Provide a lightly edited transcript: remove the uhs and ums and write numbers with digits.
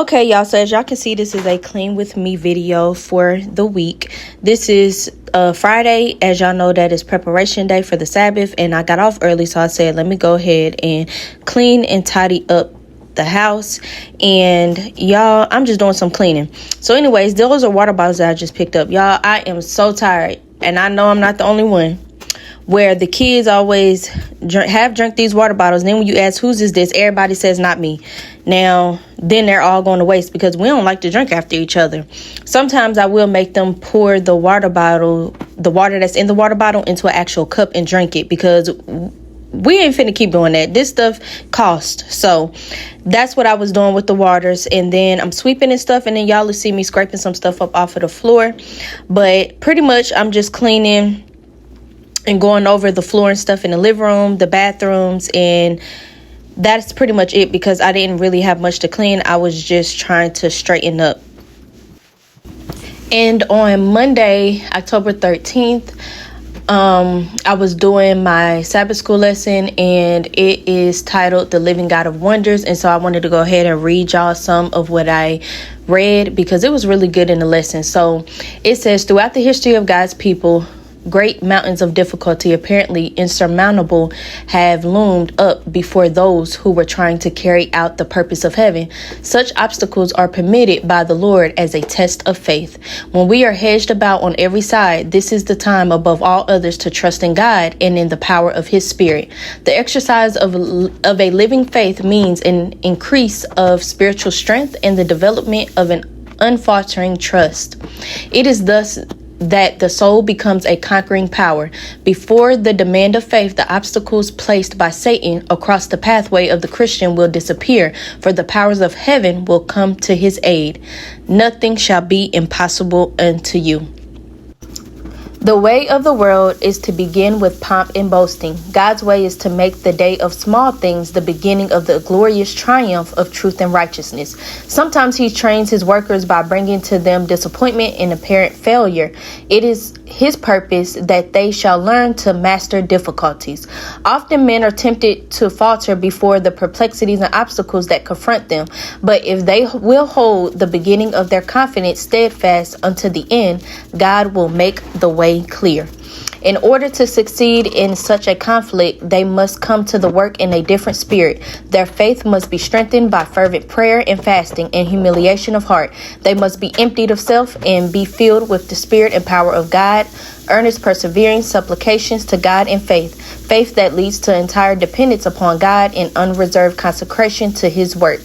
Okay, y'all, so as y'all can see, this is a Clean With Me video for the week. This is Friday. As y'all know, that is preparation day for the Sabbath, and I got off early, so I said, let me go ahead and clean and tidy up the house. And y'all, I'm just doing some cleaning. So anyways, those are water bottles that I just picked up. Y'all, I am so tired, and I know I'm not the only one, where the kids always drink these water bottles. And then when you ask, whose is this? Everybody says, not me. Now, then they're all going to waste because we don't like to drink after each other. Sometimes I will make them pour the water that's in the water bottle into an actual cup and drink it, because we ain't finna keep doing that. This stuff costs. So that's what I was doing with the waters. And then I'm sweeping and stuff. And then y'all will see me scraping some stuff up off of the floor. But pretty much I'm just cleaning and going over the floor and stuff in the living room, the bathrooms, and that's pretty much it, because I didn't really have much to clean. I was just trying to straighten up. And on Monday, October 13th, I was doing my Sabbath school lesson, and it is titled The Living God of Wonders. And so I wanted to go ahead and read y'all some of what I read, because it was really good in the lesson. So it says, throughout the history of God's people, great mountains of difficulty, apparently insurmountable, have loomed up before those who were trying to carry out the purpose of heaven. Such obstacles are permitted by the Lord as a test of faith. When we are hedged about on every side, this is the time above all others to trust in God and in the power of His Spirit. The exercise of a living faith means an increase of spiritual strength and the development of an unfaltering trust. It is thus that the soul becomes a conquering power. Before the demand of faith, the obstacles placed by Satan across the pathway of the Christian will disappear, for the powers of heaven will come to his aid. Nothing shall be impossible unto you. The way of the world is to begin with pomp and boasting. God's way is to make the day of small things the beginning of the glorious triumph of truth and righteousness. Sometimes He trains His workers by bringing to them disappointment and apparent failure. It is His purpose that they shall learn to master difficulties. Often men are tempted to falter before the perplexities and obstacles that confront them. But if they will hold the beginning of their confidence steadfast unto the end, God will make the way clear. In order to succeed in such a conflict, they must come to the work in a different spirit. Their faith must be strengthened by fervent prayer and fasting and humiliation of heart. They must be emptied of self and be filled with the Spirit and power of God. Earnest persevering supplications to God in faith. Faith that leads to entire dependence upon God and unreserved consecration to His work.